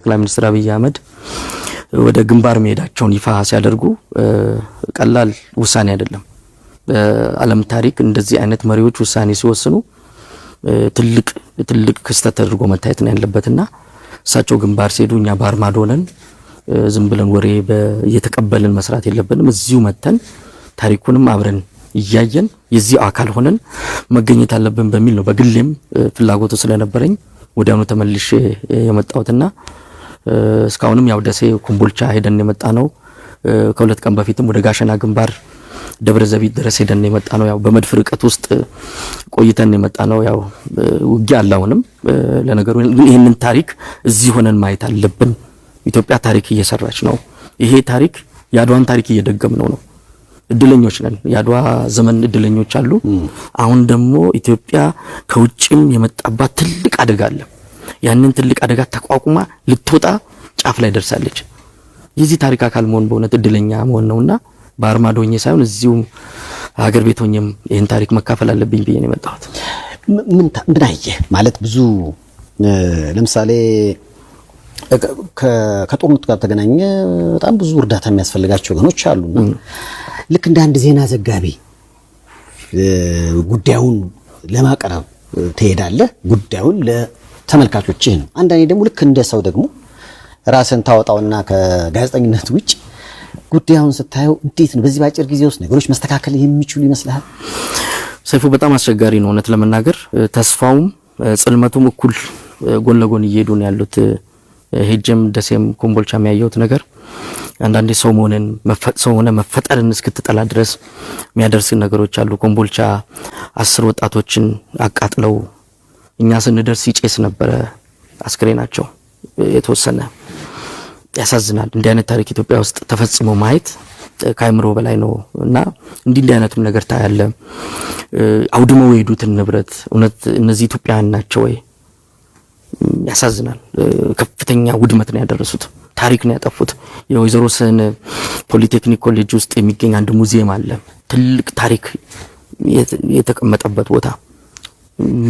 ጠቅላይ ሚኒስትር አብይ አህመድ ወደ ግንባር መሄዳቸውን ይፋ ሲያደርጉ ቀላል ውሳኔ አይደለም። ዓለም ታሪክ እንደዚህ አይነት መሪዎች ውሳኔ ሲወስኑ ትልቅ ክስተት ተደርጎ መታየት ነው ያለበትና እሳቸው ግንባር ሲሄዱ እኛ ባህር ማዶ ነን ዝም ብለን ወሬ እየተቀበልን መስራት የለብንም። እዚሁ መተን ታሪኩንም አብረን እያየን የዚህ አካል ሆነን መገኘት አለብን በሚል ነው በግሌም ፍላጎቱ ስለነበረኝ ወዲያውኑ ተመልሼ የመጣሁትና እስካሁንም ያው ደሴ ኮምቦልቻ ሄደን የመጣ ነው። ከሁለት ቀን በፊትም ወደ ጋሸና ግንባር ደብረ ዘቢት ድረስ ሄደን የመጣ ነው። ያው በመድፍ ርቀት ውስጥ ቆይተን የመጣ ነው። ያው ውጊያ አላውንም ለነገሩ ይሄንን ታሪክ እዚህ ሆነን ማየት አለብን። ኢትዮጵያ ታሪክ እየሰራች ነው። ይሄ ታሪክ ያድዋን ታሪክ እየደገምነው ነው። እድለኞች ነን። ያድዋ ዘመን እድለኞች አሉ። አሁን ደግሞ ኢትዮጵያ ከውጭም የመጣባት ትልቅ አደጋ አለ። ያንን ትልቅ አደጋ ተቋቁማ ልትወጣ ጫፍ ላይ ደርሳለች። የዚህ ታሪክ አካል መሆን በእውነት እድለኛ መሆን ነውና ባህር ማዶ ሆኜ ሳይሆን እዚሁ ሀገር ቤት ሆኜም ይሄን ታሪክ መካፈል አለብኝ ብዬ ነው የመጣሁት። ምን አየህ ማለት ብዙ ለምሳሌ ከጦርነቱ ጋር ተገናኘ በጣም ብዙ እርዳታ የሚያስፈልጋቸው ወገኖች አሉና ልክ እንደ አንድ ዜና ዘጋቢ ጉዳዩን ለማቅረብ ትሄዳለህ። ጉዳዩን ለተመልካቾችህ ነው። አንዳንዴ ደግሞ ልክ እንደ ሰው ደግሞ ራስን ታወጣውና ከጋዜጠኝነት ውጭ ጉዳዩን ስታየው እንዴት ነው በዚህ ባጭር ጊዜ ውስጥ ነገሮች መስተካከል የሚችሉ ይመስልሃል? ሰይፉ በጣም አስቸጋሪ ነው እውነት ለመናገር። ተስፋውም ጽልመቱም እኩል ጎን ለጎን እየሄዱ ነው ያሉት። ሄጀም ደሴም ኮምቦልቻም ያየሁት ነገር አንዳንዴ ሰው ሆነ መፈጠርን እስክትጠላ ድረስ የሚያደርስ ነገሮች አሉ። ኮምቦልቻ 10 ወጣቶችን አቃጥለው እኛ ስንደርስ ይጨስ ነበረ አስክሬናቸው የተወሰነ። ያሳዝናል። እንዲህ አይነት ታሪክ ኢትዮጵያ ውስጥ ተፈጽሞ ማየት ከአይምሮ በላይ ነው እና እንዲህ አይነቱን ነገር ታያለ። አውድመው የሄዱትን ንብረት እውነት እነዚህ ኢትዮጵያውያን ናቸው ወይ? ያሳዝናል። ከፍተኛ ውድመት ነው ያደረሱት። ታሪክ ነው ያጠፉት። የወይዘሮ ስህን ፖሊቴክኒክ ኮሌጅ ውስጥ የሚገኝ አንድ ሙዚየም አለ። ትልቅ ታሪክ የተቀመጠበት ቦታ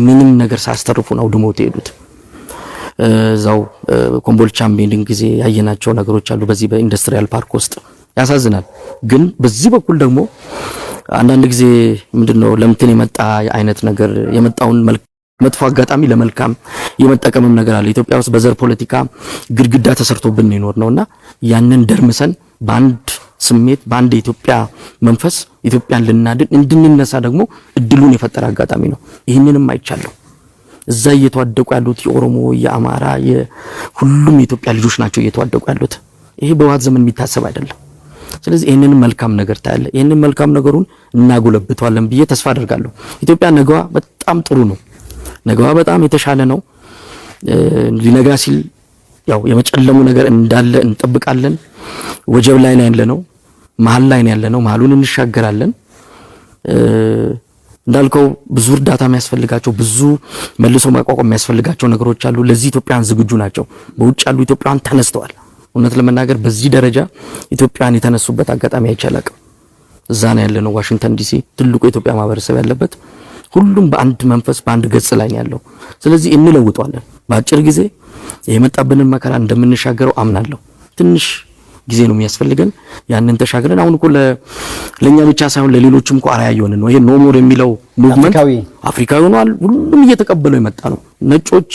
ምንም ነገር ሳያስተርፉ ነው አውድመው የሄዱት። እዛው ኮምቦልቻም ቤንዲንግ ጊዜ ያየናቸው ነገሮች አሉ በዚህ በኢንዱስትሪያል ፓርክ ውስጥ። ያሳዝናል። ግን በዚህ በኩል ደግሞ አንዳንድ ጊዜ ምንድነው ለምትን የመጣ አይነት ነገር የመጣውን መጥፎ አጋጣሚ ለመልካም የመጠቀምም ነገር አለ። ኢትዮጵያ ውስጥ በዘር ፖለቲካ ግድግዳ ተሰርቶብን ይኖር ነውና ያንን ደርምሰን በአንድ ስሜት በአንድ የኢትዮጵያ መንፈስ ኢትዮጵያን ልናድን እንድንነሳ ደግሞ እድሉን የፈጠረ አጋጣሚ ነው። ይህንንም አይቻለሁ። እዛ እየተዋደቁ ያሉት የኦሮሞ የአማራ ሁሉም የኢትዮጵያ ልጆች ናቸው እየተዋደቁ ያሉት። ይሄ በዋት ዘመን የሚታሰብ አይደለም። ስለዚህ ይሄንን መልካም ነገር ታያለ። ይሄንን መልካም ነገሩን እናጎለብተዋለን ብዬ ተስፋ አደርጋለሁ። ኢትዮጵያ ነገዋ በጣም ጥሩ ነው። ነገዋ በጣም የተሻለ ነው። ሊነጋ ሲል ያው የመጨለሙ ነገር እንዳለ እንጠብቃለን። ወጀብ ላይ ነው ያለነው፣ መሃል ላይ ነው ያለነው። መሃሉን እንሻገራለን። እንዳልከው ብዙ እርዳታ የሚያስፈልጋቸው ብዙ መልሶ ማቋቋም የሚያስፈልጋቸው ነገሮች አሉ። ለዚህ ኢትዮጵያን ዝግጁ ናቸው። በውጭ ያሉ ኢትዮጵያን ተነስተዋል። እውነት ለመናገር በዚህ ደረጃ ኢትዮጵያን የተነሱበት አጋጣሚ አይቻልም። እዛ ነው ያለነው ዋሽንግተን ዲሲ ትልቁ የኢትዮጵያ ማህበረሰብ ያለበት። ሁሉም በአንድ መንፈስ በአንድ ገጽ ላይ ያለው። ስለዚህ እንለውጣለን። በአጭር ጊዜ የመጣብንን መከራ እንደምንሻገረው አምናለሁ። ትንሽ ጊዜ ነው የሚያስፈልገን። ያንን ተሻግረን አሁን እኮ ለኛ ብቻ ሳይሆን ለሌሎችም እኮ አርአያ እየሆንን ነው። ይሄ ኖ ሞር የሚለው ሙቭመንት አፍሪካዊ ሆኗል። ሁሉም እየተቀበለው የመጣ ነው። ነጮች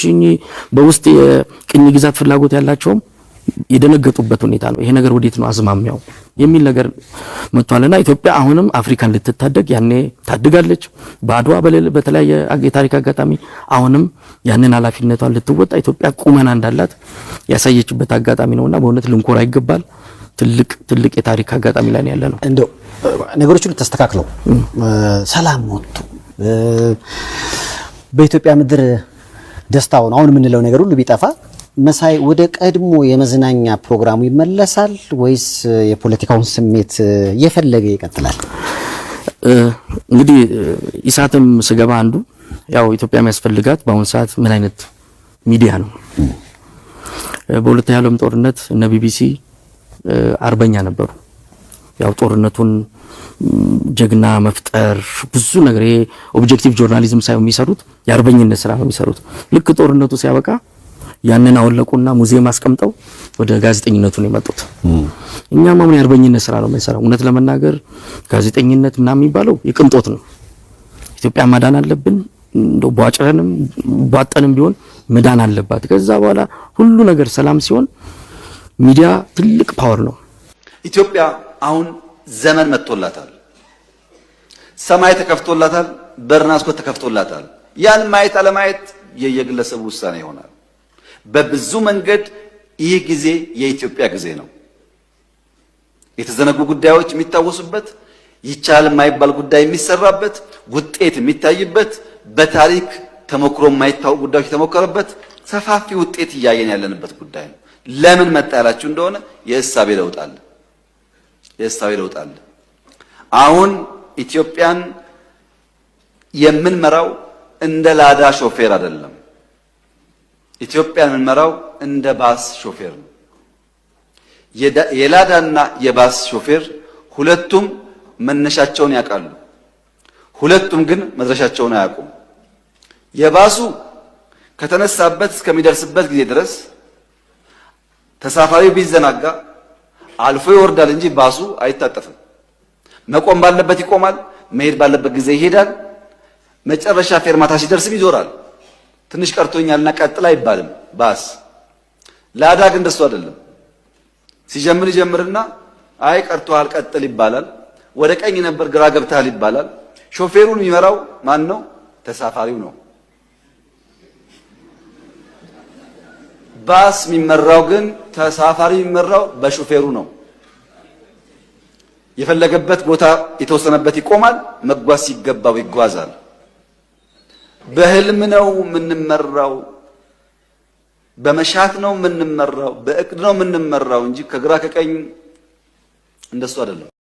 በውስጥ የቅኝ ግዛት ፍላጎት ያላቸውም የደነገጡበት ሁኔታ ነው። ይሄ ነገር ወዴት ነው አዝማሚያው የሚል ነገር መጥቷልና ኢትዮጵያ አሁንም አፍሪካን ልትታደግ ያኔ ታድጋለች። በአድዋ በተለያየ የታሪክ አጋጣሚ አሁንም ያንን ኃላፊነቷን ልትወጣ ኢትዮጵያ ቁመና እንዳላት ያሳየችበት አጋጣሚ ነውና በእውነት ልንኮራ ይገባል። ትልቅ የታሪክ አጋጣሚ ላይ ያለ ነው። እንደው ነገሮች ሁሉ ተስተካክለው ሰላም ወጥቶ በኢትዮጵያ ምድር ደስታው አሁን የምንለው ነገር ሁሉ ቢጠፋ መሳይ ወደ ቀድሞ የመዝናኛ ፕሮግራሙ ይመለሳል ወይስ የፖለቲካውን ስሜት እየፈለገ ይቀጥላል? እንግዲህ ኢሳትም ስገባ አንዱ ያው ኢትዮጵያ የሚያስፈልጋት በአሁን ሰዓት ምን አይነት ሚዲያ ነው? በሁለተኛው ዓለም ጦርነት እነ ቢቢሲ አርበኛ ነበሩ። ያው ጦርነቱን ጀግና መፍጠር ብዙ ነገር ኦብጀክቲቭ ጆርናሊዝም ሳይሆን የሚሰሩት የአርበኝነት ስራ ነው የሚሰሩት። ልክ ጦርነቱ ሲያበቃ ያንን አወለቁና ሙዚየም አስቀምጠው ወደ ጋዜጠኝነቱ ነው የመጡት። እኛም አሁን የአርበኝነት ስራ ነው የምንሰራው። እውነት ለመናገር ጋዜጠኝነት ምናምን የሚባለው የቅንጦት ነው። ኢትዮጵያ ማዳን አለብን። እንደው ቧጭረንም ቧጠንም ቢሆን መዳን አለባት። ከዛ በኋላ ሁሉ ነገር ሰላም ሲሆን ሚዲያ ትልቅ ፓወር ነው። ኢትዮጵያ አሁን ዘመን መጥቶላታል። ሰማይ ተከፍቶላታል። በርና መስኮት ተከፍቶላታል። ያን ማየት አለማየት የየግለሰቡ ውሳኔ ይሆናል። በብዙ መንገድ ይህ ጊዜ የኢትዮጵያ ጊዜ ነው። የተዘነጉ ጉዳዮች የሚታወሱበት፣ ይቻል የማይባል ጉዳይ የሚሰራበት፣ ውጤት የሚታይበት፣ በታሪክ ተሞክሮ የማይታወቅ ጉዳዮች የተሞከረበት ሰፋፊ ውጤት እያየን ያለንበት ጉዳይ ነው። ለምን መጣ ያላችሁ እንደሆነ የእሳቤ ለውጥ አለ። የእሳቤ ለውጥ አለ። አሁን ኢትዮጵያን የምንመራው እንደ ላዳ ሾፌር አይደለም። ኢትዮጵያን የምንመራው እንደ ባስ ሾፌር ነው። የላዳና የባስ ሾፌር ሁለቱም መነሻቸውን ያውቃሉ። ሁለቱም ግን መድረሻቸውን አያውቁም። የባሱ ከተነሳበት እስከሚደርስበት ጊዜ ድረስ ተሳፋሪው ቢዘናጋ አልፎ ይወርዳል እንጂ ባሱ አይታጠፍም። መቆም ባለበት ይቆማል፣ መሄድ ባለበት ጊዜ ይሄዳል። መጨረሻ ፌርማታ ሲደርስም ይዞራል። ትንሽ ቀርቶኛልና ቀጥል አይባልም ባስ። ላዳ ግን እንደሱ አይደለም። ሲጀምር ይጀምርና አይ ቀርቶሃል ቀጥል ይባላል። ወደ ቀኝ ነበር ግራ ገብተሃል ይባላል። ሾፌሩን የሚመራው ማን ነው? ተሳፋሪው ነው። ባስ የሚመራው ግን ተሳፋሪ የሚመራው በሾፌሩ ነው። የፈለገበት ቦታ የተወሰነበት ይቆማል፣ መጓዝ ሲገባው ይጓዛል። በህልም ነው የምንመራው፣ በመሻት ነው የምንመራው፣ በእቅድ ነው የምንመራው እንጂ ከግራ ከቀኝ እንደሱ አይደለም።